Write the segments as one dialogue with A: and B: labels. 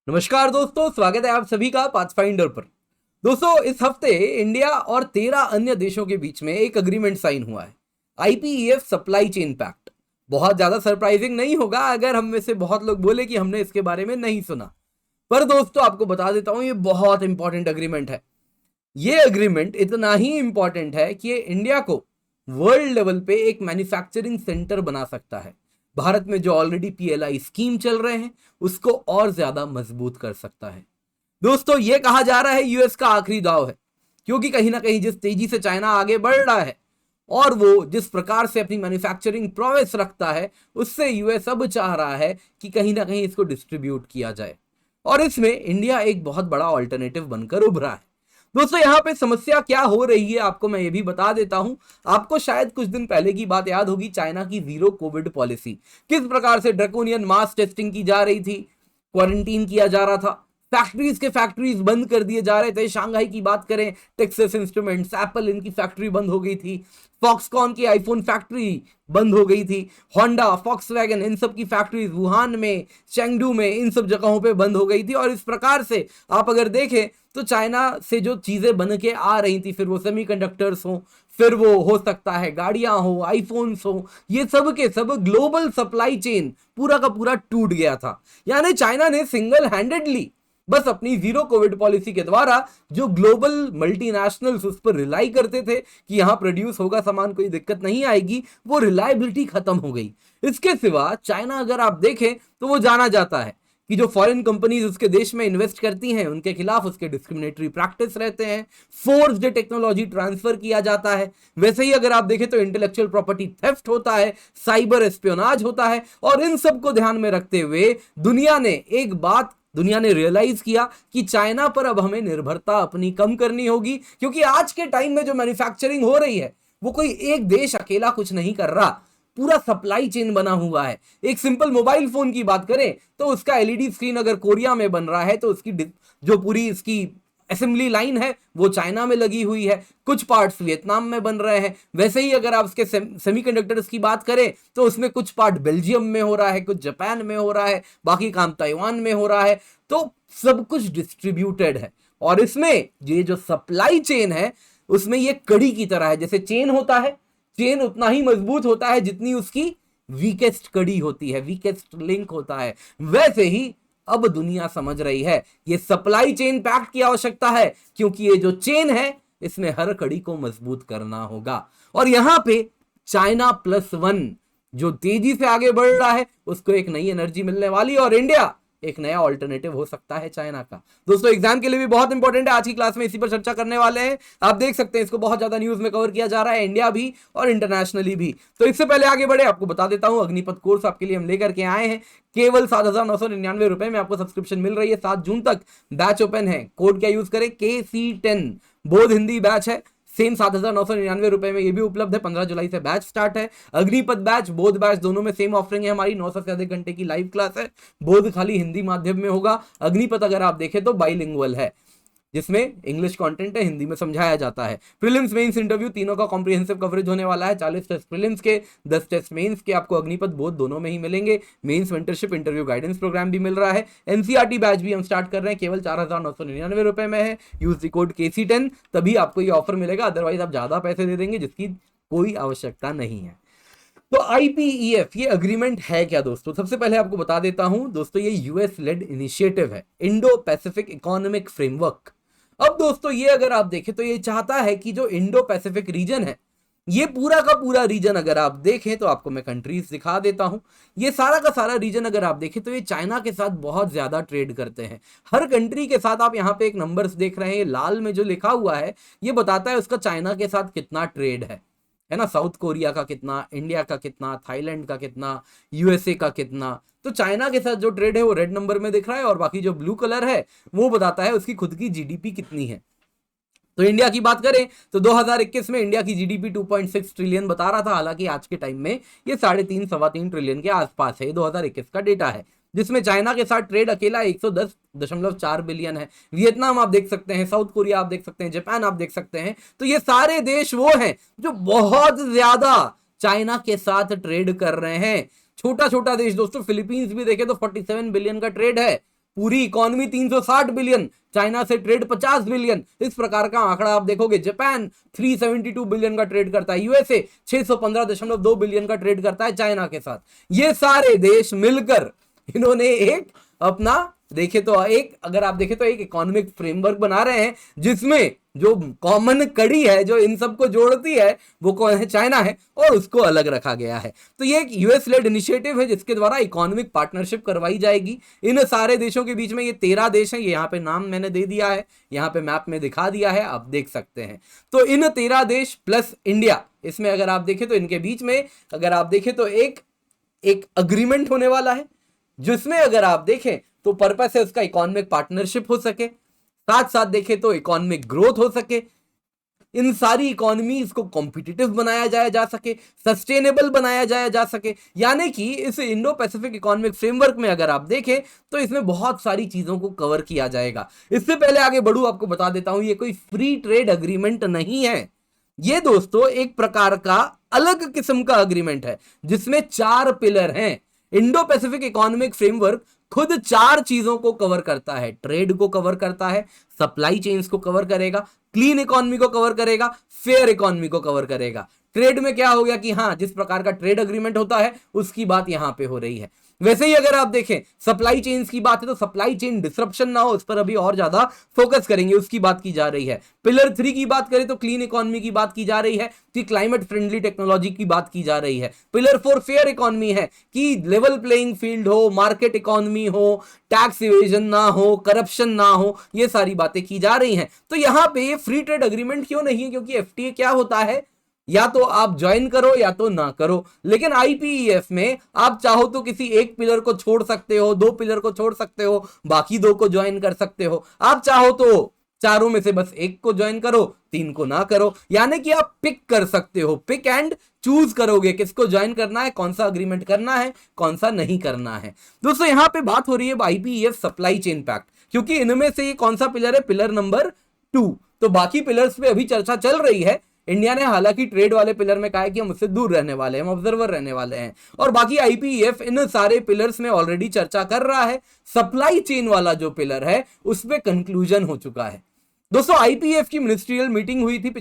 A: नमस्कार दोस्तों, स्वागत है आप सभी का पाथफाइंडर पर। दोस्तों, इस हफ्ते इंडिया और 13 अन्य देशों के बीच में एक अग्रीमेंट साइन हुआ है, आईपीईएफ सप्लाई चेन पैक्ट। बहुत ज्यादा सरप्राइजिंग नहीं होगा अगर हम में से बहुत लोग बोले कि हमने इसके बारे में नहीं सुना, पर दोस्तों आपको बता देता हूं, ये बहुत इंपॉर्टेंट अग्रीमेंट है। ये अग्रीमेंट इतना ही इंपॉर्टेंट है कि ये इंडिया को वर्ल्ड लेवल पे एक मैन्युफैक्चरिंग सेंटर बना सकता है। भारत में जो ऑलरेडी पीएलआई स्कीम चल रहे हैं उसको और ज्यादा मजबूत कर सकता है। दोस्तों, ये कहा जा रहा है यूएस का आखिरी दाव है, क्योंकि कहीं ना कहीं जिस तेजी से चाइना आगे बढ़ रहा है और वो जिस प्रकार से अपनी मैन्युफैक्चरिंग प्रोग्रेस रखता है, उससे यूएस अब चाह रहा है कि कहीं ना कहीं इसको डिस्ट्रीब्यूट किया जाए, और इसमें इंडिया एक बहुत बड़ा ऑल्टरनेटिव बनकर उभरा है। दोस्तों, यहां पे समस्या क्या हो रही है आपको मैं ये भी बता देता हूं। आपको शायद कुछ दिन पहले की बात याद होगी, चाइना की जीरो कोविड पॉलिसी, किस प्रकार से ड्रैकोनियन मास टेस्टिंग की जा रही थी, क्वारंटीन किया जा रहा था, फैक्ट्रीज बंद कर दिए जा रहे थे। शांघाई की बात करें, टेक्सास इंस्ट्रूमेंट्स, एप्पल, इनकी फैक्ट्री बंद हो गई थी। फॉक्सकॉन की आईफोन फैक्ट्री बंद हो गई थी। होंडा, फॉक्सवैगन, इन सब की फैक्ट्रीज वुहान में, चेंगडू में, इन सब जगहों पे बंद हो गई थी। और इस प्रकार से आप अगर देखें तो चाइना से जो चीजें बन के आ रही थी, फिर वो सेमीकंडक्टर्स हो, फिर वो हो सकता है गाड़ियां हो, आईफोन्स हो, ये सब के सब ग्लोबल सप्लाई चेन पूरा का पूरा टूट गया था। यानी चाइना ने सिंगल हैंडेडली बस अपनी जीरो कोविड पॉलिसी के द्वारा जो ग्लोबल मल्टीनेशनल्स उस पर रिलाई करते थे कि यहां प्रोड्यूस होगा सामान, कोई दिक्कत नहीं आएगी, वो रिलायबिलिटी खत्म हो गई। इसके सिवा चाइना अगर आप देखें तो वो जाना जाता है कि जो फॉरेन कंपनीज उसके देश में इन्वेस्ट करती हैं उनके खिलाफ उसके डिस्क्रिमिनेटरी प्रैक्टिस रहते हैं, फोर्स्ड टेक्नोलॉजी ट्रांसफर किया जाता है। वैसे ही अगर आप देखें तो इंटेलेक्चुअल प्रॉपर्टी थेफ्ट होता है, साइबर एस्पियोनाज होता है। और इन सब को ध्यान में रखते हुए दुनिया ने रियलाइज किया कि चाइना पर अब हमें निर्भरता अपनी कम करनी होगी, क्योंकि आज के टाइम में जो मैन्युफैक्चरिंग हो रही है वो कोई एक देश अकेला कुछ नहीं कर रहा, पूरा सप्लाई चेन बना हुआ है। एक सिंपल मोबाइल फोन की बात करें तो उसका एलईडी स्क्रीन अगर कोरिया में बन रहा है तो उसकी जो पूरी इसकी असेंबली लाइन है वो चाइना में लगी हुई है, कुछ पार्ट्स वियतनाम में बन रहे हैं। वैसे ही अगर आप उसके सेमीकंडक्टर्स की बात करें तो उसमें कुछ पार्ट बेल्जियम में हो रहा है, कुछ जापान में हो रहा है, बाकी काम ताइवान में हो रहा है। तो सब कुछ डिस्ट्रीब्यूटेड है, और इसमें ये जो सप्लाई चेन है उसमें ये कड़ी की तरह है। जैसे चेन होता है, चेन उतना ही मजबूत होता है जितनी उसकी वीकेस्ट कड़ी होती है, वीकेस्ट लिंक होता है। वैसे ही अब दुनिया समझ रही है ये सप्लाई चेन पैक्ट की आवश्यकता है, क्योंकि ये जो चेन है इसमें हर कड़ी को मजबूत करना होगा। और यहां पे चाइना प्लस वन जो तेजी से आगे बढ़ रहा है उसको एक नई एनर्जी मिलने वाली, और इंडिया एक नया ऑल्टरनेटिव हो सकता है चाइना का। दोस्तों, एग्जाम के लिए भी बहुत इंपॉर्टेंट है, आज की क्लास में इसी पर चर्चा करने वाले हैं। आप देख सकते हैं इसको बहुत ज्यादा न्यूज में कवर किया जा रहा है, इंडिया भी और इंटरनेशनली भी। तो इससे पहले आगे बढ़े आपको बता देता हूं, अग्निपथ कोर्स आपके लिए हम लेकर के आए हैं। केवल 7,999 में आपको सब्सक्रिप्शन मिल रही है। 7 जून तक बैच ओपन है। कोड क्या यूज करें? KC10 बोध हिंदी बैच है, सेम 7,999 में ये भी उपलब्ध है। 15 जुलाई से बैच स्टार्ट है। अग्निपथ बैच, बोध बैच, दोनों में सेम ऑफरिंग है हमारी। 900 से अधिक घंटे की लाइव क्लास है। बोध खाली हिंदी माध्यम में होगा, अग्निपथ अगर आप देखें तो बाइलिंगुअल है, जिसमें इंग्लिश कंटेंट है, हिंदी में समझाया जाता है। प्रीलिम्स मेंस इंटरव्यू तीनों का कॉम्प्रिहेंसिव कवरेज होने वाला है। 40 टेस्ट प्रीलिम्स के, 10 टेस्ट मेंस के आपको अग्निपथ बोध दोनों में ही मिलेंगे। Mains mentorship, interview guidance program भी मिल रहा है। एनसीईआरटी बैच भी हम स्टार्ट कर रहे हैं, केवल 4,999 में है। यूज द कोड KC10, तभी आपको ये ऑफर मिलेगा, अदरवाइज आप ज्यादा पैसे दे देंगे जिसकी कोई आवश्यकता नहीं है। तो आईपीईएफ ये अग्रीमेंट है क्या दोस्तों? सबसे पहले आपको बता देता हूं दोस्तों, ये यूएस लेड इनिशिएटिव है, इंडो पैसिफिक इकोनॉमिक फ्रेमवर्क। अब दोस्तों ये अगर आप देखें तो ये चाहता है कि जो इंडो पैसिफिक रीजन है, ये पूरा का पूरा रीजन अगर आप देखें तो आपको मैं कंट्रीज दिखा देता हूं। ये सारा का सारा रीजन अगर आप देखें तो ये चाइना के साथ बहुत ज्यादा ट्रेड करते हैं। हर कंट्री के साथ आप यहां पे एक नंबर्स देख रहे हैं, लाल में जो लिखा हुआ है ये बताता है उसका चाइना के साथ कितना ट्रेड है ना। साउथ कोरिया का कितना, इंडिया का कितना, थाईलैंड का कितना, यूएसए का कितना। तो चाइना के साथ जो ट्रेड है वो रेड नंबर में दिख रहा है, और बाकी जो ब्लू कलर है वो बताता है उसकी खुद की जीडीपी कितनी है। तो इंडिया की बात करें तो 2021 में इंडिया की जीडीपी 2.6 ट्रिलियन बता रहा था। हालांकि आज के टाइम में ये 3.5 ट्रिलियन के आसपास है, 2021 का डेटा है, जिसमें चाइना के साथ ट्रेड अकेला 110.4 बिलियन है। वियतनाम आप देख सकते हैं, साउथ कोरिया आप देख सकते हैं, जापान आप देख सकते हैं। तो ये सारे देश वो हैं जो बहुत ज्यादा चाइना के साथ ट्रेड कर रहे हैं। छोटा छोटा देश दोस्तों, फिलीपींस भी देखे तो 47 बिलियन का ट्रेड है पूरी इकोनॉमी 360 बिलियन, चाइना से ट्रेड 50 बिलियन, इस प्रकार का आंकड़ा आप देखोगे। जापान 372 बिलियन का ट्रेड करता है, यूएसए 615.2 बिलियन का ट्रेड करता है चाइना के साथ। ये सारे देश मिलकर इन्होंने एक अपना देखे तो एक अगर आप देखें तो एक इकोनॉमिक फ्रेमवर्क बना रहे हैं, जिसमें जो कॉमन कड़ी है जो इन सबको जोड़ती है वो कौन है? चाइना है, और उसको अलग रखा गया है। तो ये एक यूएस लेड इनिशिएटिव है जिसके द्वारा इकोनॉमिक पार्टनरशिप करवाई जाएगी इन सारे देशों के बीच में। ये 13 देश हैं, ये यहाँ पे नाम मैंने दे दिया है, यहाँ पे मैप में दिखा दिया है, आप देख सकते हैं। तो इन 13 देश प्लस इंडिया, इसमें अगर आप देखें तो इनके बीच में अगर आप देखें तो एक अग्रीमेंट होने वाला है, जिसमें अगर आप देखें तो पर्पस है उसका इकोनॉमिक पार्टनरशिप हो सके, साथ साथ देखें तो इकोनॉमिक ग्रोथ हो सके, इन सारी इकोनॉमीज को कॉम्पिटिटिव बनाया जा सके, सस्टेनेबल बनाया जा सके। यानी कि इस इंडो पैसिफिक इकोनॉमिक फ्रेमवर्क में अगर आप देखें तो इसमें बहुत सारी चीजों को कवर किया जाएगा। इससे पहले आगे बढ़ूं, आपको बता देता हूं, ये कोई फ्री ट्रेड अग्रीमेंट नहीं है। ये दोस्तों एक प्रकार का अलग किस्म का अग्रीमेंट है जिसमें 4 पिलर हैं। इंडो पैसिफिक इकोनॉमिक फ्रेमवर्क खुद 4 चीजों को कवर करता है। ट्रेड को कवर करता है, सप्लाई चेन्स को कवर करेगा, क्लीन इकोनॉमी को कवर करेगा, फेयर इकोनॉमी को कवर करेगा। ट्रेड में क्या हो गया कि हाँ, जिस प्रकार का ट्रेड अग्रीमेंट होता है उसकी बात यहां पे हो रही है। वैसे ही अगर आप देखें सप्लाई चेन्स की बात है तो सप्लाई चेन डिसरप्शन ना हो, उस पर अभी और ज्यादा फोकस करेंगे, उसकी बात की जा रही है। पिलर 3 की बात करें तो क्लीन इकोनॉमी की बात की जा रही है कि क्लाइमेट फ्रेंडली टेक्नोलॉजी की बात की जा रही है। पिलर 4 फेयर इकोनॉमी है कि लेवल प्लेइंग फील्ड हो, मार्केट इकोनॉमी हो, टैक्स इवेजन ना हो, करप्शन ना हो, ये सारी बातें की जा रही हैं। तो यहां पे फ्री ट्रेड अग्रीमेंट क्यों नहीं है? क्योंकि एफटीए क्या होता है, या तो आप ज्वाइन करो या तो ना करो। लेकिन आईपीईएफ में आप चाहो तो किसी एक पिलर को छोड़ सकते हो, 2 पिलर को छोड़ सकते हो, बाकी 2 को ज्वाइन कर सकते हो। आप चाहो तो चारों में से बस एक को ज्वाइन करो, 3 को ना करो। यानी कि आप पिक कर सकते हो, पिक एंड चूज करोगे किसको ज्वाइन करना है, कौन सा अग्रीमेंट करना है, कौन सा नहीं करना है। दोस्तों यहां पे बात हो रही है आईपीईएफ सप्लाई चेन पैक्ट, क्योंकि इनमें से ये कौन सा पिलर है? Pillar number 2। तो बाकी पिलर्स पे अभी चर्चा चल रही है। इंडिया ने हालांकि ट्रेड वाले पिलर में कहा है कि हम उससे दूर रहने वाले हैं, हम ऑब्जर्वर रहने वाले हैं, और बाकी आईपीईएफ इन सारे पिलर्स में ऑलरेडी चर्चा कर रहा है। सप्लाई चेन वाला जो पिलर है उस पे कंक्लूजन हो चुका है। दोस्तों आईपीएफ की मिनिस्ट्रियल मीटिंग हुई थी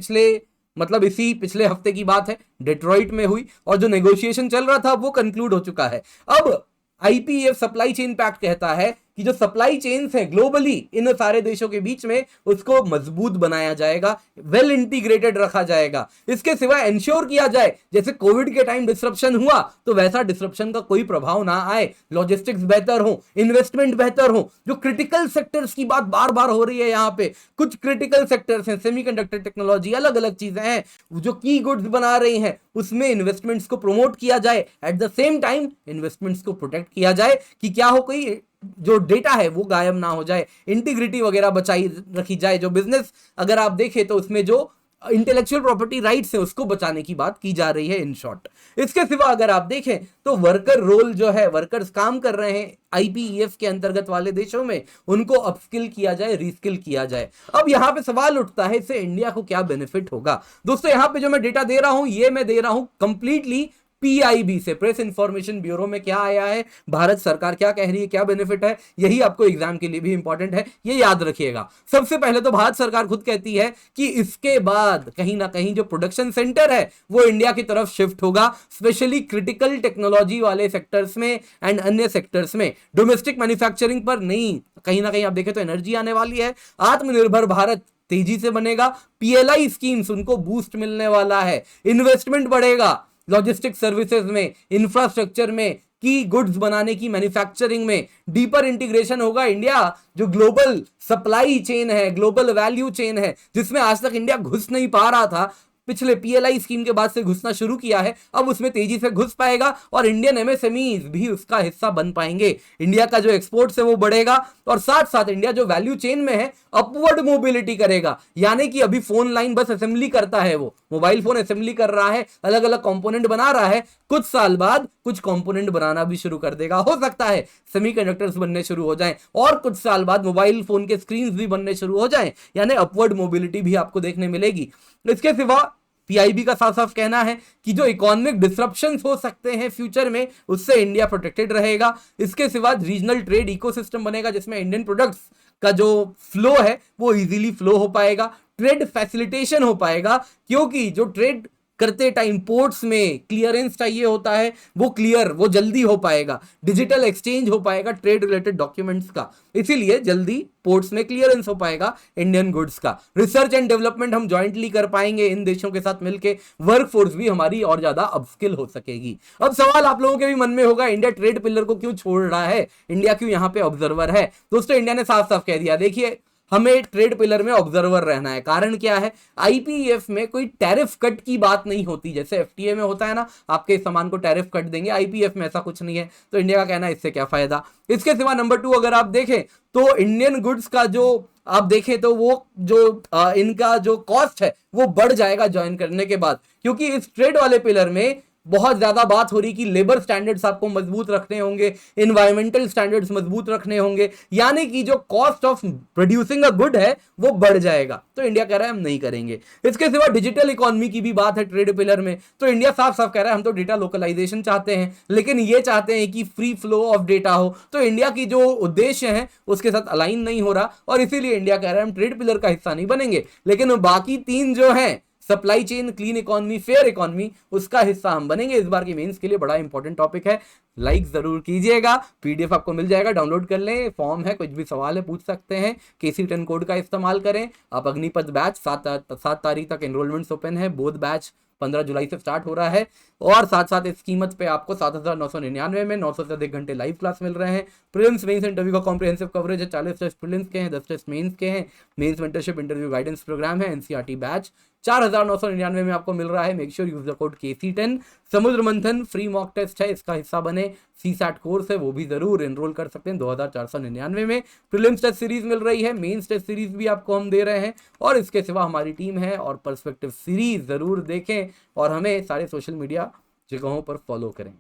A: इसी पिछले हफ्ते की बात है, डेट्रॉइट में हुई, और जो नेगोशिएशन चल रहा था वो कंक्लूड हो चुका है। अब आईपीएफ सप्लाई चेन पैक्ट कहता है कि जो सप्लाई चेन्स है ग्लोबली इन सारे देशों के बीच में उसको मजबूत बनाया जाएगा, वेल इंटीग्रेटेड रखा जाएगा। इसके सिवा इंश्योर किया जाए जैसे कोविड के टाइम डिसरप्शन हुआ तो वैसा डिसरप्शन का कोई प्रभाव ना आए, लॉजिस्टिक्स बेहतर हो, इन्वेस्टमेंट बेहतर हो। जो क्रिटिकल सेक्टर्स की बात बार बार हो रही है, यहाँ पे कुछ क्रिटिकल सेक्टर्स हैं, सेमीकंडक्टर टेक्नोलॉजी, अलग अलग चीजें हैं जो की गुड्स बना रही हैं, उसमें इन्वेस्टमेंट्स को प्रमोट किया जाए, at the same time investments को प्रोटेक्ट किया जाए कि क्या हो, कोई जो डेटा है वो गायब ना हो जाए, इंटीग्रिटी वगैरह बचाई रखी जाए। जो बिजनेस अगर आप देखें तो उसमें जो इंटेलेक्चुअल प्रॉपर्टी राइट्स है उसको बचाने की बात की जा रही है, इन शॉर्ट। इसके सिवा अगर आप देखें तो वर्कर रोल जो है, वर्कर्स काम कर रहे हैं आईपीईएफ के अंतर्गत वाले देशों में, उनको अपस्किल किया जाए, रीस्किल किया जाए। अब यहां पे सवाल उठता है इससे इंडिया को क्या बेनिफिट होगा। दोस्तों यहां पे जो मैं डेटा दे रहा हूं ये मैं दे रहा हूं कंप्लीटली पीआईबी से, प्रेस इंफॉर्मेशन ब्यूरो में क्या आया है, भारत सरकार क्या कह रही है, क्या बेनिफिट है, यही आपको एग्जाम के लिए भी इंपॉर्टेंट है, ये याद रखिएगा। सबसे पहले तो भारत सरकार खुद कहती है कि इसके बाद कहीं ना कहीं जो प्रोडक्शन सेंटर है वो इंडिया की तरफ शिफ्ट होगा, स्पेशली क्रिटिकल टेक्नोलॉजी वाले सेक्टर्स में एंड अन्य सेक्टर्स में। डोमेस्टिक मैन्युफैक्चरिंग पर नहीं, कहीं ना कहीं आप देखें तो एनर्जी आने वाली है, आत्मनिर्भर भारत तेजी से बनेगा, पीएलआई स्कीम्स उनको बूस्ट मिलने वाला है, इन्वेस्टमेंट बढ़ेगा लॉजिस्टिक सर्विसेज में, इंफ्रास्ट्रक्चर में, की गुड्स बनाने की मैन्युफैक्चरिंग में, डीपर इंटीग्रेशन होगा। इंडिया जो ग्लोबल सप्लाई चेन है, ग्लोबल वैल्यू चेन है, जिसमें आज तक इंडिया घुस नहीं पा रहा था, पिछले पीएलआई स्कीम के बाद से घुसना शुरू किया है, अब उसमें तेजी से घुस पाएगा और इंडियन एमएसएमईज भी उसका हिस्सा बन पाएंगे। इंडिया का जो एक्सपोर्ट्स है वो बढ़ेगा और साथ साथ इंडिया जो वैल्यू चेन में है अपवर्ड मोबिलिटी करेगा। यानी कि अभी फोन लाइन बस असेंबली करता है, वो मोबाइल फोन असेंबली कर रहा है, अलग अलग कंपोनेंट बना रहा है, कुछ साल बाद कुछ कंपोनेंट बनाना भी शुरू कर देगा। हो सकता है सेमीकंडक्टर्स बनने शुरू हो जाएं और कुछ साल बाद मोबाइल फोन के स्क्रीन भी बनने शुरू हो जाएं, यानी अपवर्ड मोबिलिटी भी आपको देखने मिलेगी। इसके सिवा पीआईबी का साफ साफ कहना है कि जो इकोनॉमिक डिसरप्शंस हो सकते हैं फ्यूचर में, उससे इंडिया प्रोटेक्टेड रहेगा। इसके सिवा रीजनल ट्रेड इकोसिस्टम बनेगा जिसमें इंडियन प्रोडक्ट्स का जो फ्लो है वो इजीली फ्लो हो पाएगा, ट्रेड फैसिलिटेशन हो पाएगा, क्योंकि जो ट्रेड करते टाइम पोर्ट्स में क्लियरेंस चाहिए होता है वो जल्दी हो पाएगा, डिजिटल एक्सचेंज हो पाएगा ट्रेड रिलेटेड डॉक्यूमेंट्स का, इसीलिए जल्दी पोर्ट्स में क्लियरेंस हो पाएगा इंडियन गुड्स का। रिसर्च एंड डेवलपमेंट हम ज्वाइंटली कर पाएंगे इन देशों के साथ मिलकर, वर्कफोर्स भी हमारी और ज्यादा अपस्किल हो सकेगी। अब सवाल आप लोगों के भी मन में होगा, इंडिया ट्रेड पिलर को क्यों छोड़ रहा है, इंडिया क्यों यहां पे ऑब्जर्वर है? दोस्तों इंडिया ने साफ साफ कह दिया, देखिए हमें ट्रेड पिलर में ऑब्जर्वर रहना है। कारण क्या है, आईपीईएफ में कोई टैरिफ कट की बात नहीं होती, जैसे एफटीए में होता है ना, आपके सामान को टैरिफ कट देंगे, आईपीईएफ में ऐसा कुछ नहीं है। तो इंडिया का कहना है इससे क्या फायदा। इसके सिवा नंबर 2 अगर आप देखें तो इंडियन गुड्स का जो आप देखें तो वो जो इनका जो कॉस्ट है वो बढ़ जाएगा ज्वाइन करने के बाद, क्योंकि इस ट्रेड वाले पिलर में बहुत ज्यादा बात हो रही कि लेबर स्टैंडर्ड्स आपको मजबूत रखने होंगे, इन्वायरमेंटल स्टैंडर्ड्स मजबूत रखने होंगे, यानी कि जो cost of producing a good है वो बढ़ जाएगा। तो इंडिया कह रहा है हम नहीं करेंगे। इसके सिवा डिजिटल इकोनॉमी की भी बात है ट्रेड पिलर में, तो इंडिया साफ साफ कह रहा है हम तो डेटा लोकलाइजेशन चाहते हैं, लेकिन ये चाहते हैं कि फ्री फ्लो ऑफ डेटा हो। तो इंडिया की जो उद्देश्य है उसके साथ अलाइन नहीं हो रहा, और इसीलिए इंडिया कह रहा है हम ट्रेड पिलर का हिस्सा नहीं बनेंगे, लेकिन बाकी 3 जो है, supply chain, clean economy, fair economy, उसका हिस्सा हम बनेंगे। इस बार की मेंस के लिए बड़ा इंपॉर्टेंट टॉपिक है, लाइक जरूर कीजिएगा। पीडीएफ आपको मिल जाएगा, डाउनलोड कर लें, फॉर्म है, कुछ भी सवाल है पूछ सकते हैं। KC10 कोड का इस्तेमाल करें। आप अग्निपथ बैच 7 तारीख तक एनरोलमेंट्स ओपन है, बोध बैच 15 जुलाई से स्टार्ट हो रहा है, और साथ साथ इस कीमत पे आपको 7,999 में 900 से अधिक घंटे लाइव क्लास मिल रहे हैं। प्रीलिम्स मेंस इंटरव्यू का कॉम्प्रिहेंसिव कवरेज है, 40 टेस्ट प्रीलिम्स के हैं, 10 टेस्ट मेंस के हैं। Mains mentorship interview guidance program है, एनसीईआरटी बैच 4,999 में आपको मिल रहा है। Make sure use the code KC10। समुद्र मंथन फ्री मॉक टेस्ट है, इसका हिस्सा बने। CSAT कोर्स है, वो भी जरूर एनरोल कर सकते हैं 2,499 में। प्रीलिम्स टेस्ट सीरीज मिल रही है, मेंस टेस्ट सीरीज भी आपको हम दे रहे हैं, और इसके सिवा हमारी टीम है, और पर्सपेक्टिव सीरीज जरूर देखें, और हमें सारे सोशल मीडिया जगहों पर फॉलो करें।